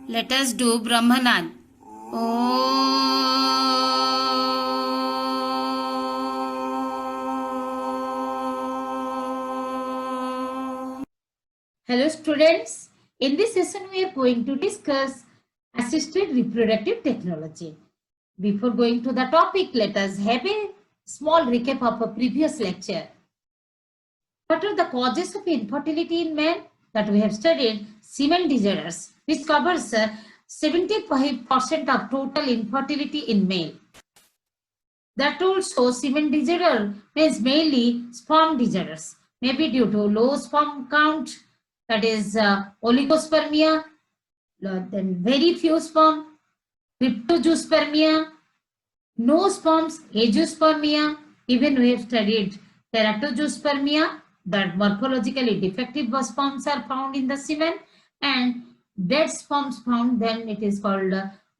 Let us do Brahmanand. Hello students, in this session we are going to discuss assisted reproductive technology. Before going to the topic, let us have a small recap of a previous lecture. What are the causes of infertility in men? That we have studied semen disorders, which covers 75% of total infertility in male. That also semen disorder means mainly sperm disorders, maybe due to low sperm count, that is oligospermia, then very few sperm, cryptozoospermia, no sperms, azoospermia. Even we have studied teratozoospermia, that morphologically defective sperms are found in the semen, and dead sperms found, then it is called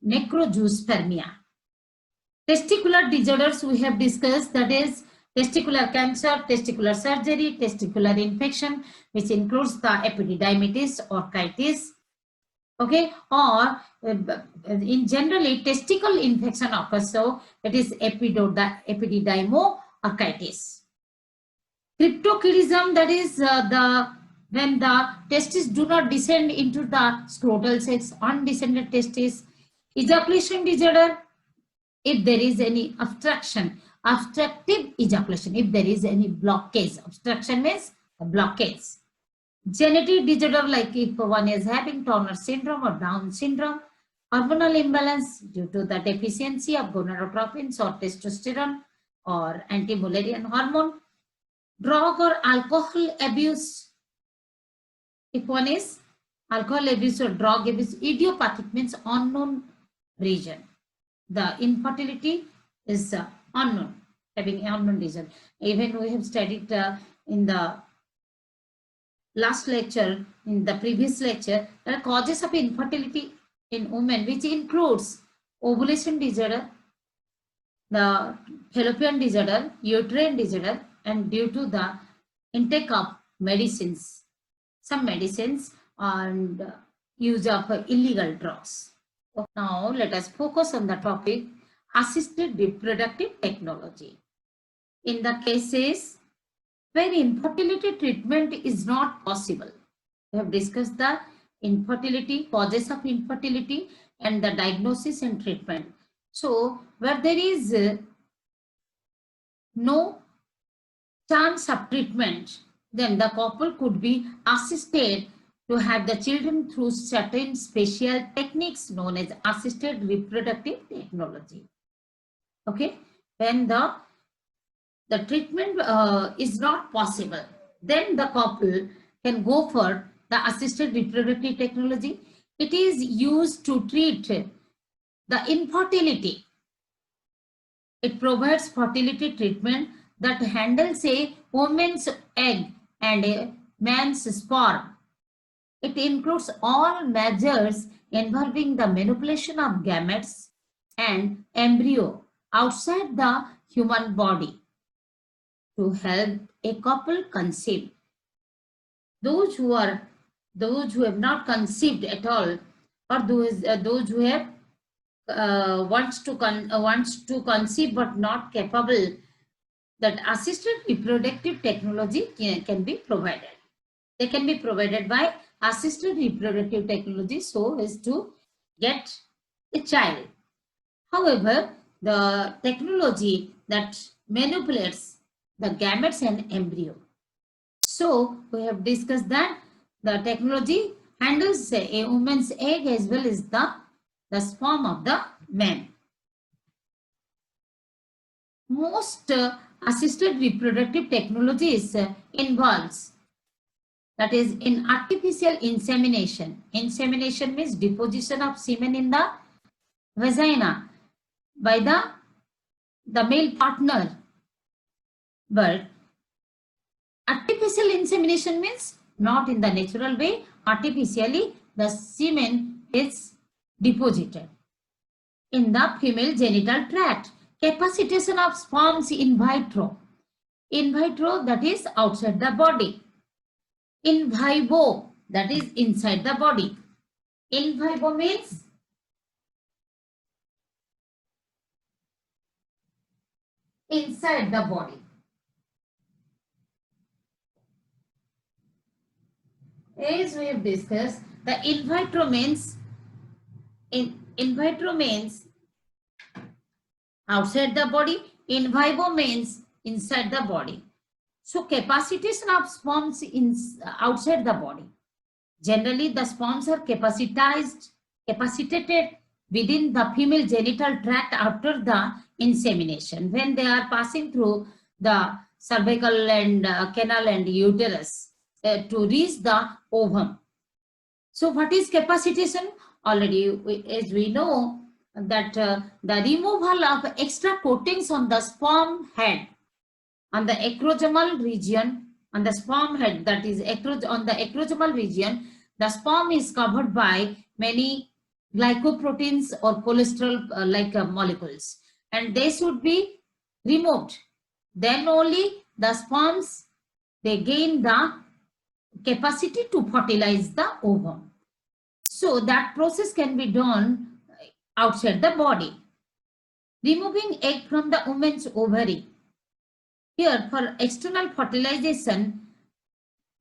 necrozoospermia. Testicular disorders we have discussed, that is testicular cancer, testicular surgery, testicular infection, which includes the epididymitis or orchitis. Okay, or in generally testicle infection occurs, so it is epididymo-orchitis. Cryptorchidism, that is when the testes do not descend into the scrotal sacs, undescended testes. Ejaculation disorder, if there is any obstruction, obstructive ejaculation, if there is any blockage, obstruction means a blockage. Genetic disorder, like if one is having Turner syndrome or Down syndrome. Hormonal imbalance due to the deficiency of gonadotropins or testosterone or anti-Mullerian hormone. Drug or alcohol abuse, if one is alcohol abuse or drug abuse. Idiopathic means unknown reason. The infertility is unknown, having unknown reason. Even we have studied in the last lecture, in the previous lecture, there are causes of infertility in women, which includes ovulation disorder, the fallopian disorder, uterine disorder, and due to the intake of medicines, some medicines, and use of illegal drugs. Now let us focus on the topic assisted reproductive technology. In the cases where infertility treatment is not possible, we have discussed the infertility, causes of infertility, and the diagnosis and treatment. So where there is no chance of treatment, then the couple could be assisted to have the children through certain special techniques known as assisted reproductive technology. Okay, when the treatment is not possible, then the couple can go for the assisted reproductive technology. It is used to treat the infertility. It provides fertility treatment that handles a woman's egg and a man's sperm. It includes all measures involving the manipulation of gametes and embryo outside the human body to help a couple conceive. Those who have not conceived at all, or those who have wants to conceive but not capable, that assisted reproductive technology can be provided. They can be provided by assisted reproductive technology so as to get a child. However, the technology that manipulates the gametes and embryo. So we have discussed that the technology handles a woman's egg as well as the sperm of the man. Most assisted reproductive technologies involves, that is, in artificial insemination. Insemination means deposition of semen in the vagina by the male partner. But artificial insemination means not in the natural way. Artificially, the semen is deposited in the female genital tract. Capacitation of sperms in vitro. In vitro, that is outside the body. In vivo, that is inside the body. In vivo means inside the body. As we have discussed, the in vitro means outside the body. In vivo means inside the body. So capacitation of sperms in outside the body. Generally, the sperms are capacitated within the female genital tract after the insemination, when they are passing through the cervical and canal and uterus to reach the ovum. So what is capacitation? Already, as we know, that the removal of extra coatings on the sperm head, on the acrosomal region, on the sperm head, that is on the acrosomal region, the sperm is covered by many glycoproteins or cholesterol like molecules, and they should be removed. Then only the sperms, they gain the capacity to fertilize the ovum. So that process can be done outside the body. Removing egg from the woman's ovary. Here, for external fertilization,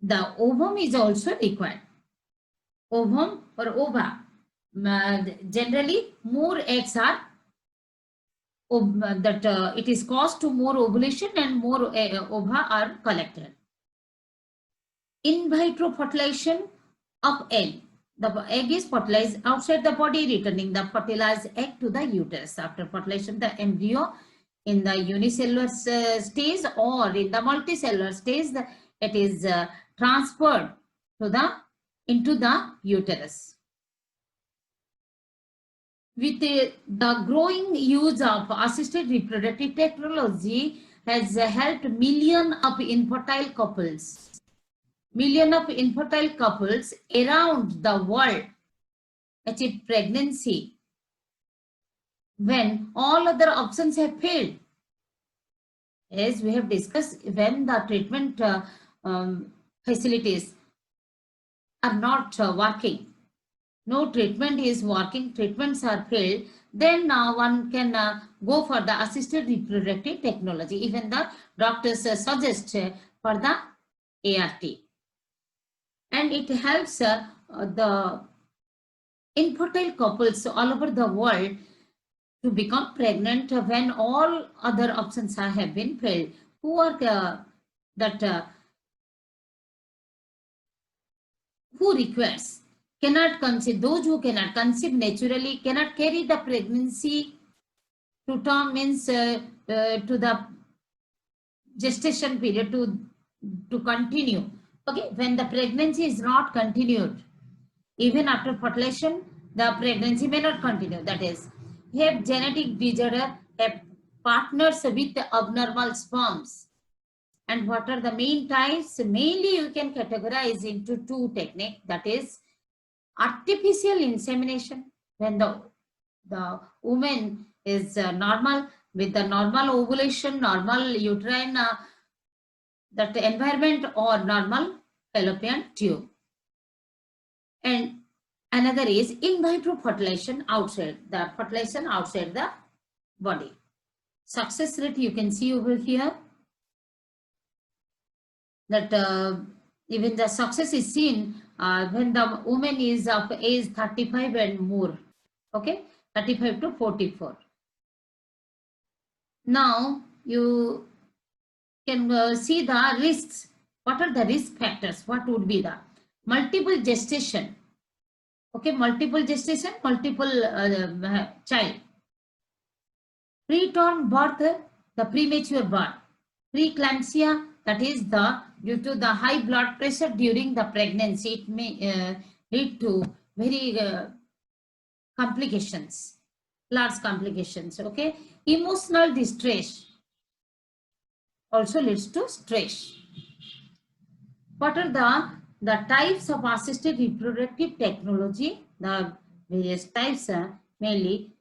the ovum is also required. Ovum or ova. Generally, more eggs are it is caused to more ovulation and more ova are collected. In vitro fertilization of egg. The egg is fertilized outside the body, returning the fertilized egg to the uterus. After fertilization, the embryo in the unicellular stage or in the multicellular stage, it is transferred into the uterus. With the growing use of assisted reproductive technology has helped millions of infertile couples around the world achieve pregnancy when all other options have failed. As we have discussed, when the treatment facilities are not working, no treatment is working, treatments are failed, then one can go for the assisted reproductive technology. Even the doctors suggest for the ART. And it helps the infertile couples all over the world to become pregnant when all other options have been failed. Who requires, cannot conceive, those who cannot conceive naturally, cannot carry the pregnancy to term, means to the gestation period to continue. Okay, when the pregnancy is not continued, even after fertilization, the pregnancy may not continue. That is, have genetic disorder, have partners with abnormal sperms. And what are the main types? Mainly you can categorize into two techniques. That is artificial insemination, when the woman is normal, with the normal ovulation, normal uterine that environment, or normal fallopian tube. And another is in vitro fertilization outside the body. Success rate you can see over here, that even the success is seen when the woman is of age 35 and more. Okay, 35 to 44. Now you can see the risks. What are the risk factors? What would be the multiple gestation? Okay, multiple gestation, multiple child. Preterm birth, the premature birth. Preeclampsia, that is due to the high blood pressure during the pregnancy, it may lead to very complications, large complications. Okay, emotional distress also leads to stress. What are the types of assisted reproductive technology? The various types are mainly,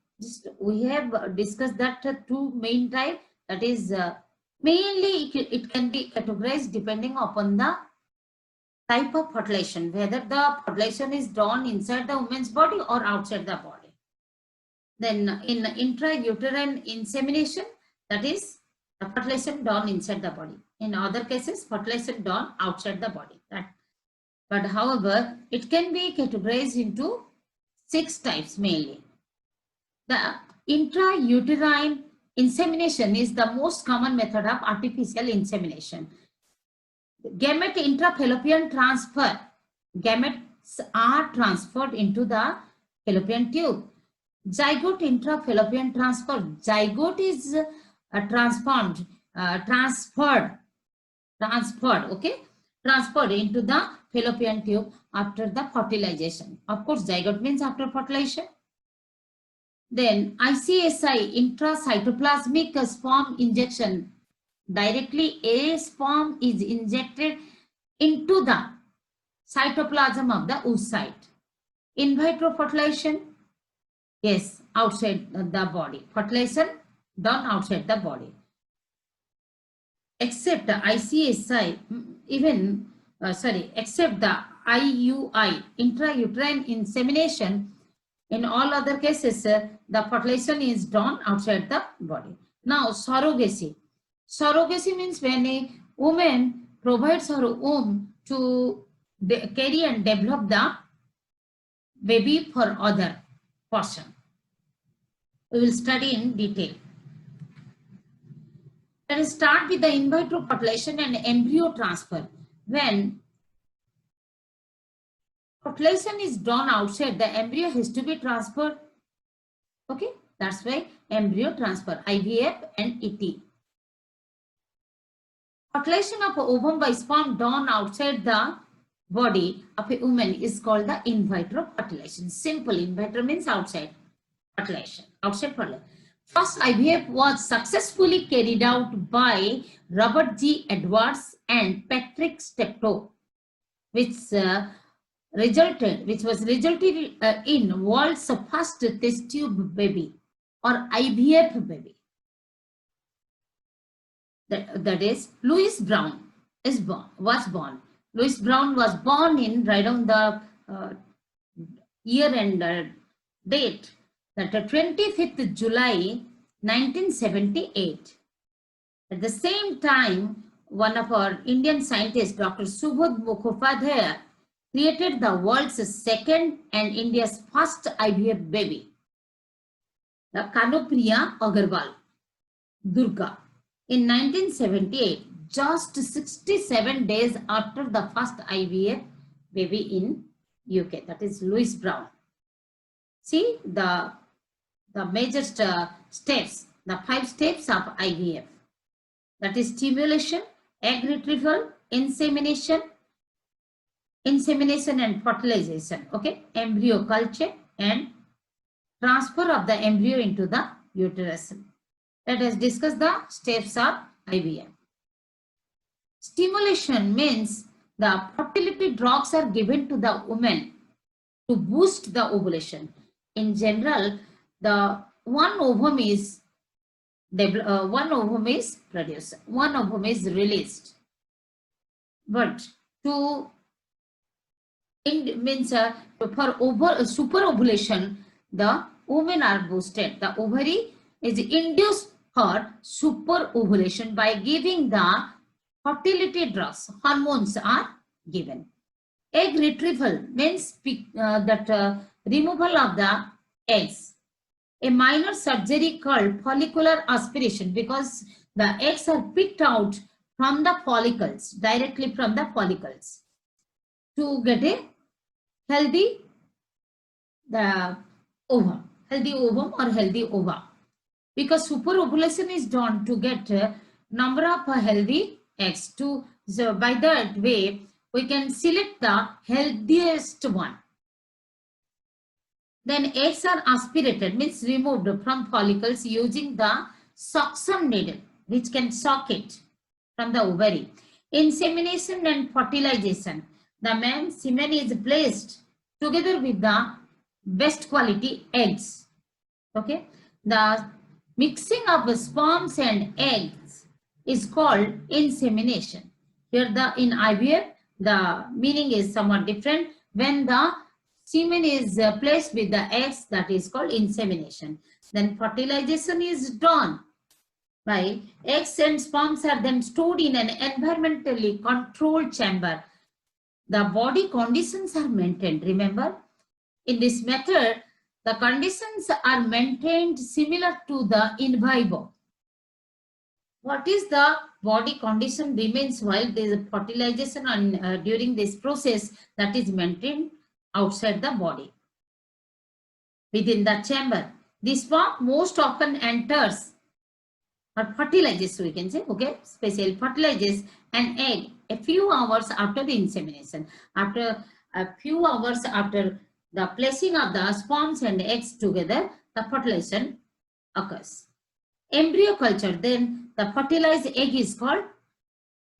we have discussed that two main types. That is mainly it can be categorized depending upon the type of fertilization, whether the fertilization is done inside the woman's body or outside the body. Then in intrauterine insemination, that is the fertilization done inside the body. In other cases, fertilization done outside the body. But however, it can be categorized into 6 types mainly. The intrauterine insemination is the most common method of artificial insemination. Gamete intrafallopian transfer. Gametes are transferred into the fallopian tube. Zygote intrafallopian transfer. Zygote is transferred, okay? Transferred into the fallopian tube after the fertilization. Of course, zygote means after fertilization. Then ICSI, intracytoplasmic sperm injection. Directly a sperm is injected into the cytoplasm of the oocyte. In vitro fertilization, yes, outside the body. Fertilization done outside the body. Except the ICSI, except the IUI, intrauterine insemination, in all other cases, the fertilization is done outside the body. Now, surrogacy. Surrogacy means when a woman provides her womb to carry and develop the baby for other person. We will study in detail. Let us start with the in vitro fertilization and embryo transfer. When fertilization is done outside, the embryo has to be transferred. Okay, that's why embryo transfer, IVF and ET. Fertilization of ovum by sperm done outside the body of a woman is called the in vitro fertilization. Simple, in vitro means outside fertilization, outside fertilization. First IVF was successfully carried out by Robert G. Edwards and Patrick Steptoe, which was resulted in world's first test tube baby or IVF baby. That is, Louis Brown was born. Louis Brown was born in right on the year and date, that 25th July 1978. At the same time, one of our Indian scientists, Dr. Subodh Mukhopadhyay, created the world's second and India's first IVF baby, the Kanupriya Agarwal Durga, in 1978, just 67 days after the first IVF baby in UK, that is Louis Brown. See the major steps, the 5 steps of IVF. That is stimulation, egg retrieval, insemination and fertilization, okay, embryo culture and transfer of the embryo into the uterus. Let us discuss the steps of IVF. Stimulation means the fertility drugs are given to the woman to boost the ovulation. In general, the one ovum is produced, one ovum is released. But for super ovulation, the women are boosted. The ovary is induced for super ovulation by giving the fertility drugs. Hormones are given. Egg retrieval means removal of the eggs. A minor surgery called follicular aspiration, because the eggs are picked out from the follicles, directly from the follicles, to get a healthy ovum or healthy ova. Because superovulation is done to get a number of healthy eggs. So by that way, we can select the healthiest one. Then eggs are aspirated, means removed from follicles using the suction needle, which can suck it from the ovary. Insemination and fertilization. The man's semen is placed together with the best quality eggs. Okay. The mixing of sperms and eggs is called insemination. Here in IVF, the meaning is somewhat different. When the semen is placed with the eggs, that is called insemination. Then fertilization is done by eggs and sperms are then stored in an environmentally controlled chamber. The body conditions are maintained. Remember, in this method, the conditions are maintained similar to the in vivo. What is the body condition remains while there is fertilization and during this process that is maintained outside the body. Within the chamber, the sperm most often enters or fertilizes, we can say, okay, special fertilizes an egg a few hours after the insemination. After a few hours after the placing of the sperms and eggs together, the fertilization occurs. Embryo culture, then the fertilized egg is called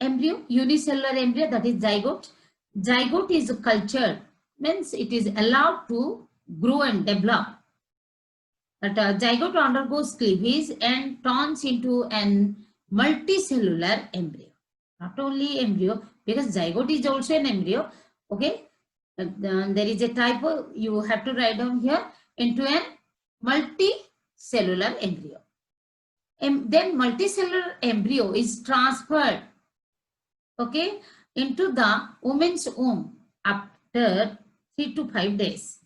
embryo, unicellular embryo, that is zygote. Zygote is cultured, means it is allowed to grow and develop. That zygote undergoes cleavage and turns into an multicellular embryo. Not only embryo, because zygote is also an embryo. Okay, there is a typo you have to write down here, into an multicellular embryo. And then multicellular embryo is transferred, okay, into the woman's womb after 3 to 5 days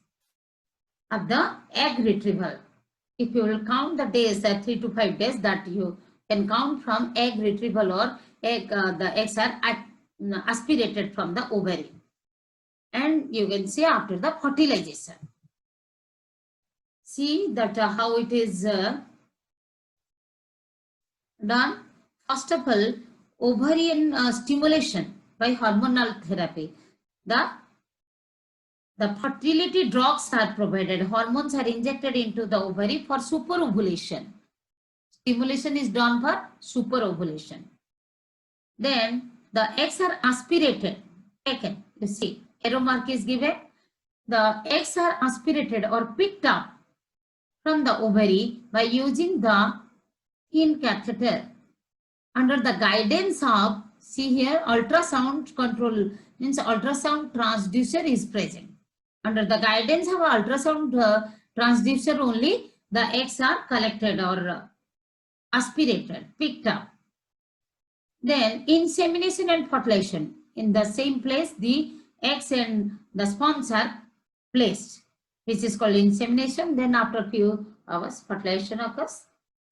of the egg retrieval. If you will count the days, 3 to 5 days, that you can count from egg retrieval or egg, the eggs are aspirated from the ovary. And you can see after the fertilization. See that how it is done. First of all, ovarian stimulation by hormonal therapy. The fertility drugs are provided. Hormones are injected into the ovary for superovulation. Stimulation is done for superovulation. Then the eggs are aspirated, taken. You see, arrow mark is given. The eggs are aspirated or picked up from the ovary by using the thin catheter under the guidance of, see here, ultrasound control, means ultrasound transducer is present. Under the guidance of ultrasound transducer only, the eggs are collected or aspirated, picked up. Then insemination and fertilization. In the same place, the eggs and the sperms are placed, which is called insemination. Then after a few hours, fertilization occurs.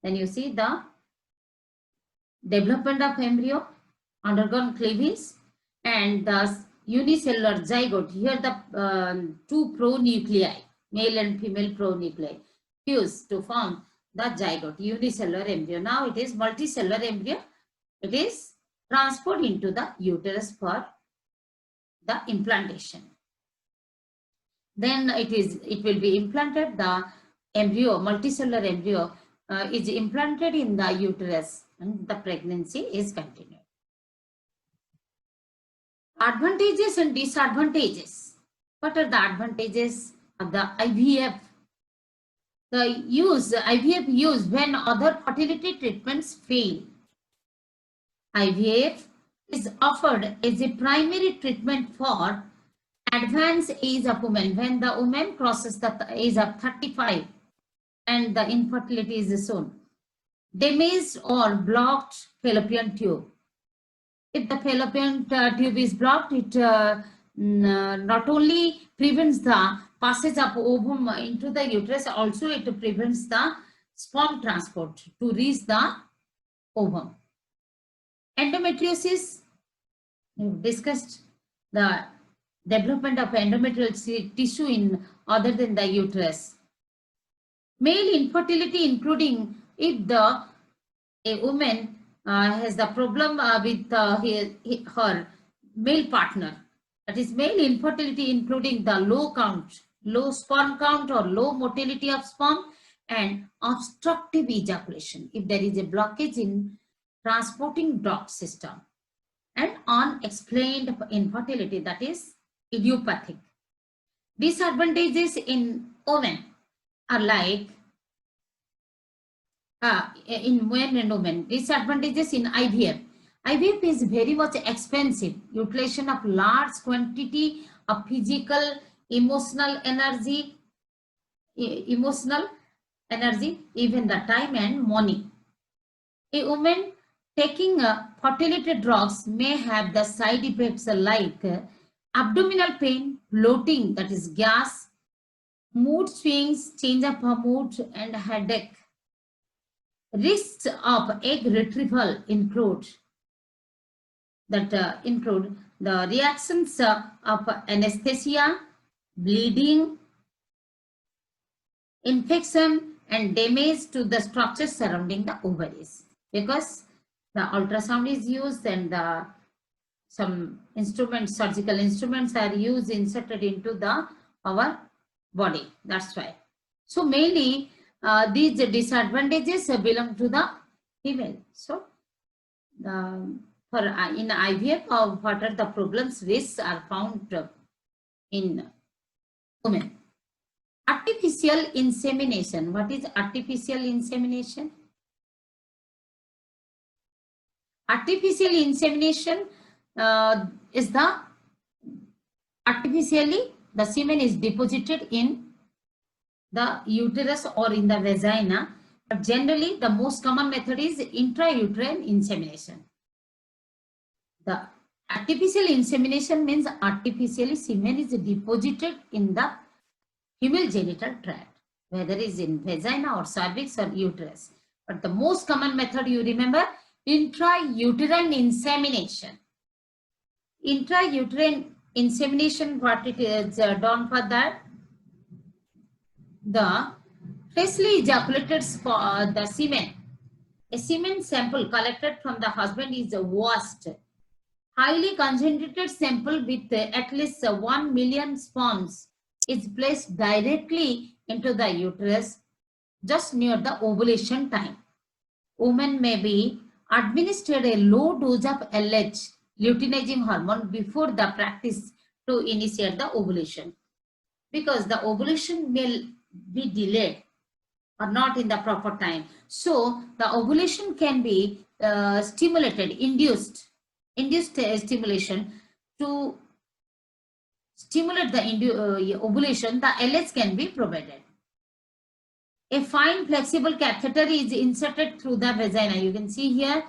Then you see the development of embryo, undergone cleavage, and the unicellular zygote. Here the two pronuclei, male and female pronuclei, fuse to form the zygote, unicellular embryo. Now it is multicellular embryo. It is transferred into the uterus for the implantation. Then it will be implanted. The embryo, multicellular embryo, is implanted in the uterus, and the pregnancy is continued. Advantages and disadvantages. What are the advantages of the IVF? The IVF use when other fertility treatments fail. IVF is offered as a primary treatment for advanced age of women, when the woman crosses the age of 35 and the infertility is shown. Damaged or blocked fallopian tube. If the fallopian tube is blocked, it not only prevents the passage of ovum into the uterus, also it prevents the sperm transport to reach the ovum. Endometriosis, we've discussed the development of endometrial tissue in other than the uterus. Male infertility, including if a woman has the problem with her male partner. That is male infertility, including the low count, low sperm count or low motility of sperm, and obstructive ejaculation if there is a blockage in transporting duct system, and unexplained infertility, that is idiopathic. Disadvantages in women are like in men and women. Disadvantages in IVF. IVF is very much expensive. Utilization of large quantity of physical, emotional energy, even the time and money. A woman taking fertility drugs may have the side effects like abdominal pain, bloating, that is gas, mood swings, change of mood, and headache. Risks of egg retrieval include the reactions of anesthesia, bleeding, infection, and damage to the structures surrounding the ovaries. Because the ultrasound is used and some instruments, surgical instruments are used inserted into our body. That's why. So mainly these disadvantages belong to the female. So in IVF, what are the problems, risks are found in women. Artificial insemination. What is artificial insemination? Artificial insemination is the artificially the semen is deposited in the uterus or in the vagina, but generally the most common method is intrauterine insemination. The artificial insemination means artificially semen is deposited in the female genital tract, whether it is in vagina or cervix or uterus. But the most common method, you remember, intrauterine insemination. Intrauterine insemination, what it is done for that? The freshly ejaculated the semen. A semen sample collected from the husband is washed. Highly concentrated sample with at least 1 million sperms is placed directly into the uterus just near the ovulation time. Women may be administered a low dose of LH, luteinizing hormone, before the practice to initiate the ovulation, because the ovulation may be delayed or not in the proper time. So the ovulation can be stimulated, induced stimulation. To stimulate the ovulation, the LH can be provided. A fine flexible catheter is inserted through the vagina. You can see here,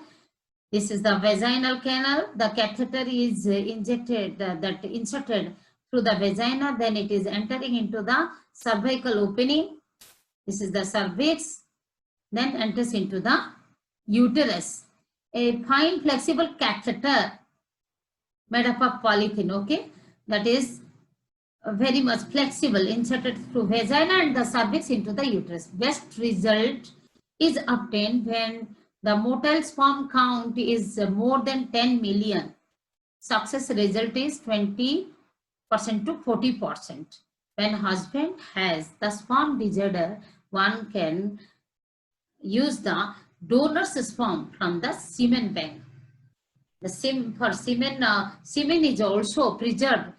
this is the vaginal canal. The catheter is inserted through the vagina, then it is entering into the cervical opening. This is the cervix, then enters into the uterus. A fine flexible catheter made up of polythene, okay, that is very much flexible, inserted through vagina and the cervix into the uterus. Best result is obtained when the motile sperm count is more than 10 million. Success result is 20% to 40%. When husband has the sperm disorder, one can use the donor's sperm from the semen bank. The same for semen. Semen is also preserved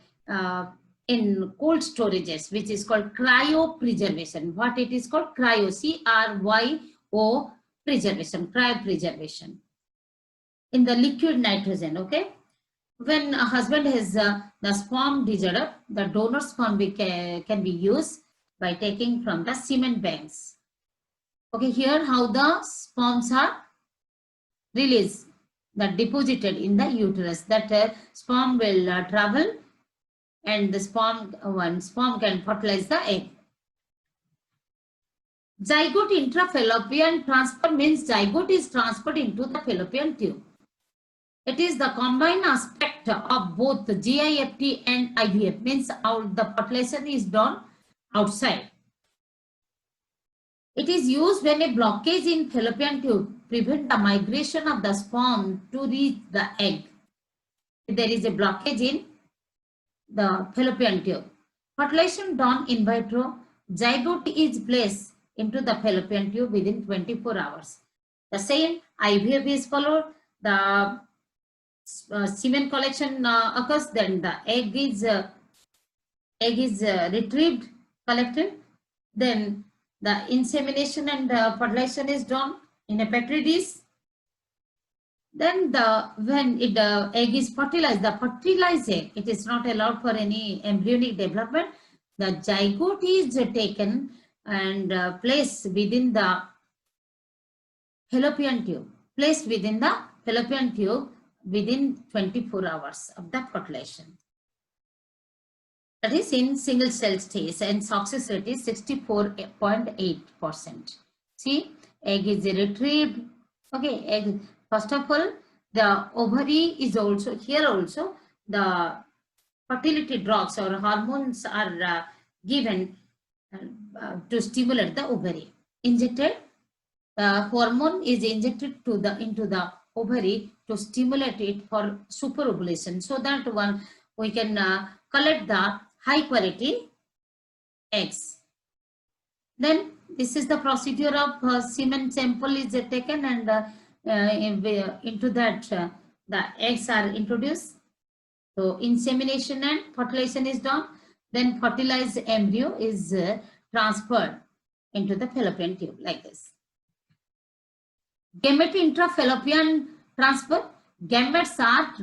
in cold storages, which is called cryopreservation. What it is called? Cryo, C-R-Y-O preservation, cryopreservation. In the liquid nitrogen, okay? When a husband has the sperm disorder, the donor sperm can be used by taking from the semen banks. Okay, here how the sperms are released, that deposited in the uterus. That sperm will travel, and the one sperm can fertilize the egg. Zygote intrafallopian transfer means zygote is transferred into the fallopian tube. It is the combined aspect of both the GIFT and IVF, means the fertilization is done outside. It is used when a blockage in fallopian tube prevents the migration of the sperm to reach the egg. If there is a blockage in the fallopian tube, fertilization done in vitro, zygote is placed into the fallopian tube within 24 hours. The same IVF is followed. The semen collection occurs, then the egg is retrieved, collected, then the insemination and fertilization is done in a petri dish. Then when the egg is fertilized, the fertilized egg, it is not allowed for any embryonic development. The zygote is taken and placed within the fallopian tube, placed within the fallopian tube within 24 hours of the fertilization. That is in single cell stage, and success rate is 64.8%. See, egg is retrieved. Okay, egg. First of all, the ovary is also here. Also, the fertility drugs or hormones are given to stimulate the ovary. Injected hormone is injected to into the ovary to stimulate it for superovulation, so that we can collect the high quality eggs. Then this is the procedure of semen sample is taken, and into that the eggs are introduced. So insemination and fertilization is done. Then fertilized embryo is transferred into the fallopian tube like this. Gamete intrafallopian transfer. Gametes are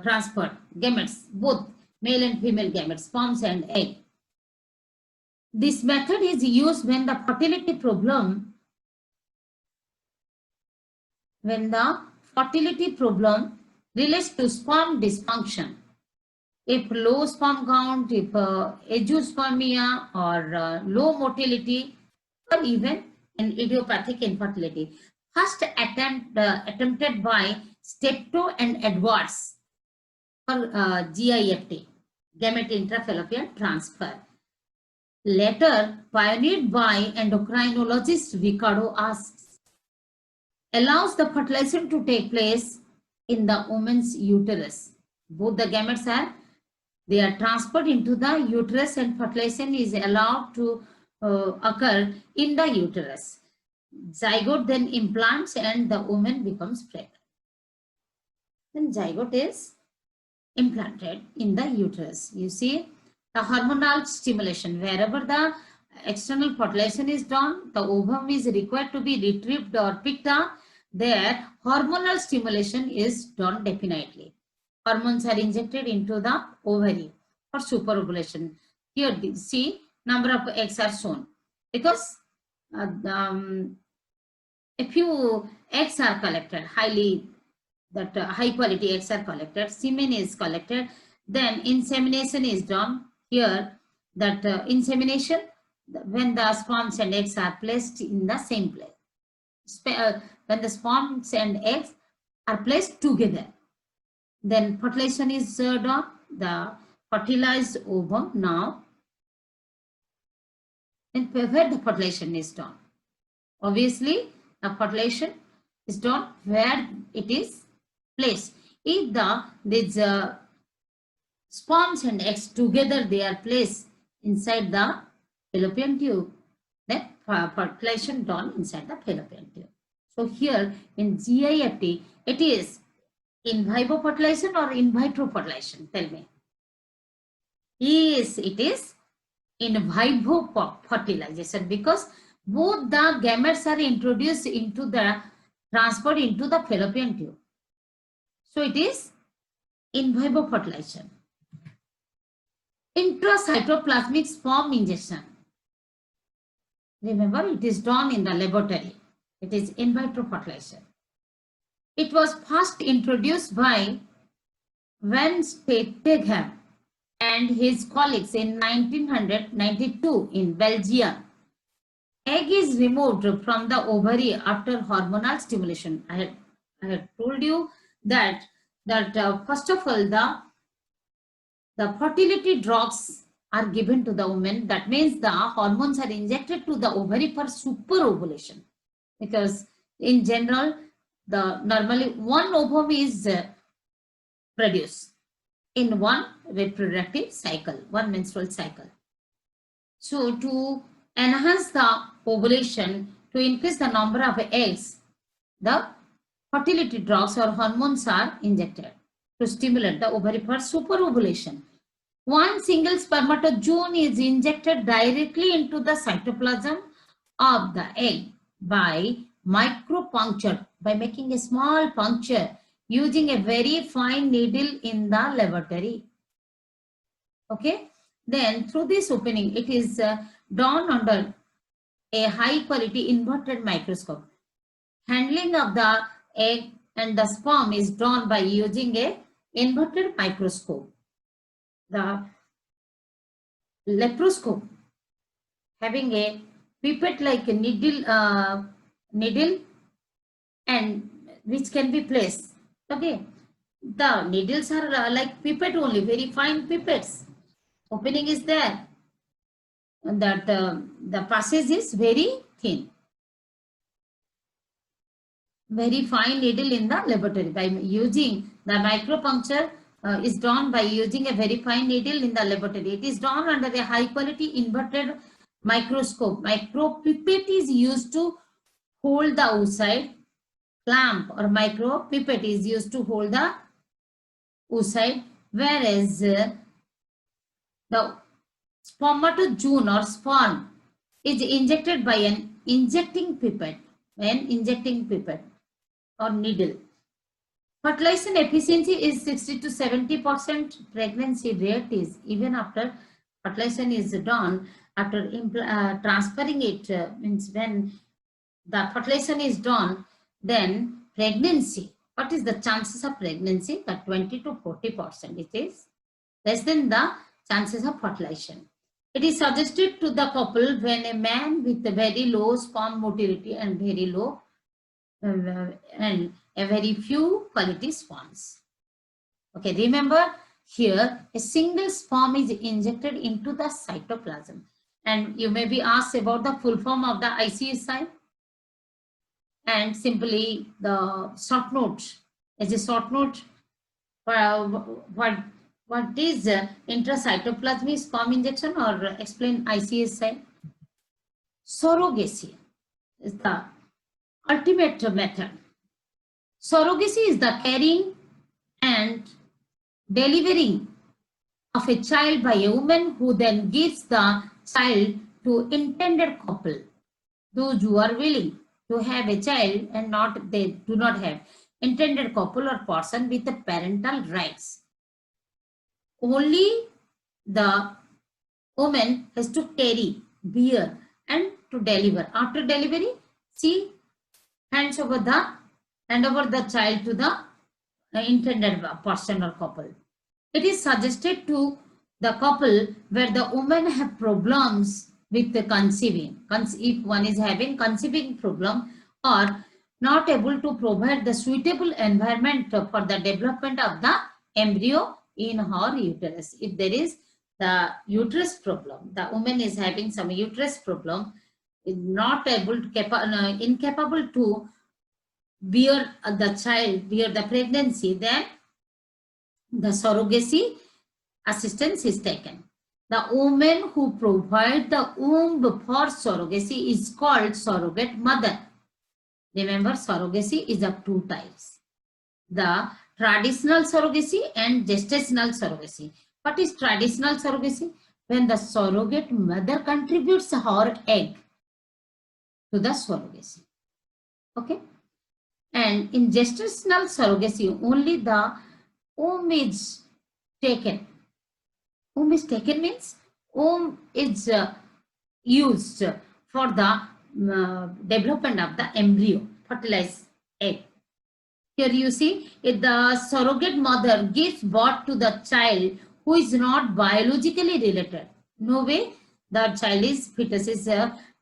transferred. Gametes, both male and female gametes, sperms and egg. This method is used when the fertility problem, relates to sperm dysfunction. If low sperm count, if azoospermia, or low motility, or even an idiopathic infertility. First attempted by Steptoe and Edwards for GIFT, gamete intrafallopian transfer. Later pioneered by endocrinologist Ricardo asks, allows the fertilization to take place in the woman's uterus. Both the gametes they are transferred into the uterus, and fertilization is allowed to occur in the uterus. Zygote then implants and the woman becomes pregnant. Then zygote is implanted in the uterus. You see the hormonal stimulation. Wherever the external fertilization is done, the ovum is required to be retrieved or picked up. There hormonal stimulation is done definitely. Hormones are injected into the ovary for superovulation. Here see number of eggs are shown, because a few eggs are collected, high quality eggs are collected, semen is collected, then insemination is done. Here that insemination, when the sperms and eggs are placed in the same place, when the sperms and eggs are placed together, then fertilization is done. The fertilized ovum now, and where the fertilization is done, obviously the fertilization is done where it is placed. If these sperms and eggs together they are placed inside the fallopian tube, then fertilization done inside the fallopian tube. So here in GIFT, it is in vivo fertilization or in vitro fertilization? Tell me. Yes, it is in vivo fertilization, because both the gametes are introduced into transferred into the fallopian tube. So it is in vivo fertilization. Intracytoplasmic sperm injection. Remember, it is done in the laboratory. It is in vitro fertilization. It was first introduced by Van Steeneghem and his colleagues in 1992 in Belgium. Egg is removed from the ovary after hormonal stimulation. I had told you that first of all the fertility drugs are given to the woman. That means the hormones are injected to the ovary for superovulation, because in general normally one ovum is produced in one reproductive cycle, one menstrual cycle. So to enhance the ovulation, to increase the number of eggs, the fertility drugs or hormones are injected to stimulate the ovary for superovulation. One single spermatozoon is injected directly into the cytoplasm of the egg by micropuncture by making a small puncture using a very fine needle in the laboratory. Okay, then through this opening, it is done under a high quality inverted microscope. Handling of the egg and the sperm is done by using a inverted microscope. The laparoscope having a pipette like a needle and which can be placed. Okay, the needles are like pipette only, very fine pipettes. Opening is there, and that the passage is very thin. Very fine needle in the laboratory by using the micropuncture is done by using a very fine needle in the laboratory. It is done under a high quality inverted microscope. Micropipette is used to hold the oocyte. Clamp or micropipette is used to hold the oocyte, whereas the spermatozoon or sperm is injected by an injecting pipette or needle. Fertilization efficiency is 60 to 70%. Pregnancy rate is even after fertilization is done, after transferring it, means when the fertilization is done, then pregnancy, what is the chances of pregnancy? That 20 to 40%. It is less than the chances of fertilization. It is suggested to the couple when a man with a very low sperm motility and very low and a very few quality sperms. Okay, remember here a single sperm is injected into the cytoplasm, and you may be asked about the full form of the ICSI, and simply the short note as a short note. What is intracytoplasmic sperm injection, or explain ICSI? Surrogacy is the ultimate method. Surrogacy is the carrying and delivering of a child by a woman who then gives the child to intended couple, those who are willing to have a child and they do not have intended couple or person with the parental rights. Only the woman has to carry, bear, and to deliver. After delivery, she hands over the child to the intended person or couple. It is suggested to the couple where the woman have problems with the conceiving. If one is having conceiving problem or not able to provide the suitable environment for the development of the embryo in her uterus. If there is the uterus problem, the woman is having some uterus problem, is not able to, incapable to bear the child, bear the pregnancy, then the surrogacy assistance is taken. The woman who provides the womb for surrogacy is called surrogate mother. Remember, surrogacy is of two types: the traditional surrogacy and gestational surrogacy. What is traditional surrogacy? When the surrogate mother contributes her egg to the surrogacy. Okay. And in gestational surrogacy, only the womb is taken. Womb is taken means womb is used for the development of the embryo, fertilized egg. Here you see, if the surrogate mother gives birth to the child who is not biologically related, no way the fetus is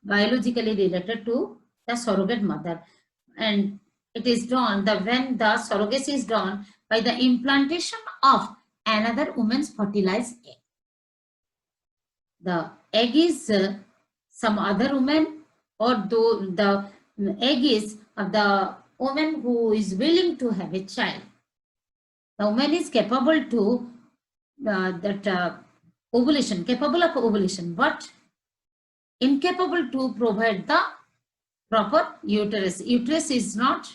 biologically related to the surrogate mother, and it is done when the surrogacy is done by the implantation of another woman's fertilized egg. The egg is some other woman, or the egg is of the woman who is willing to have a child. The woman is capable to ovulation, capable of ovulation, but incapable to provide the proper uterus. Uterus is not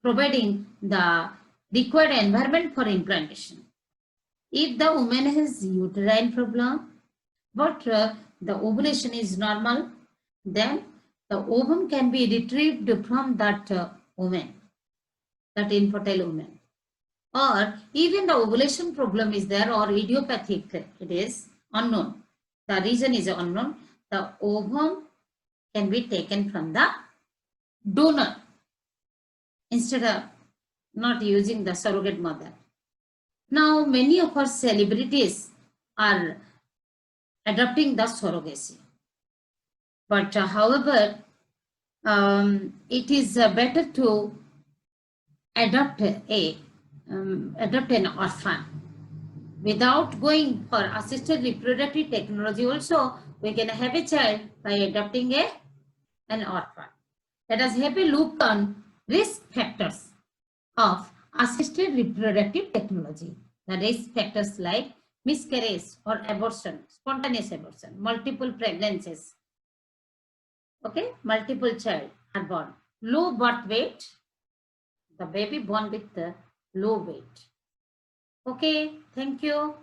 providing the required environment for implantation. If the woman has uterine problem, but the ovulation is normal, then the ovum can be retrieved from that woman, that infertile woman. Or even the ovulation problem is there or idiopathic, it is unknown. The reason is unknown. The ovum can be taken from the donor instead of not using the surrogate mother. Now, many of our celebrities are adopting the surrogacy. But however, it is better to adopt an orphan. Without going for assisted reproductive technology also, we can have a child by adopting an orphan. Let us have a look on risk factors of assisted reproductive technology. The risk factors like miscarriage or abortion, spontaneous abortion, multiple pregnancies, okay, multiple child are born, low birth weight, the baby born with the low weight. Okay, thank you.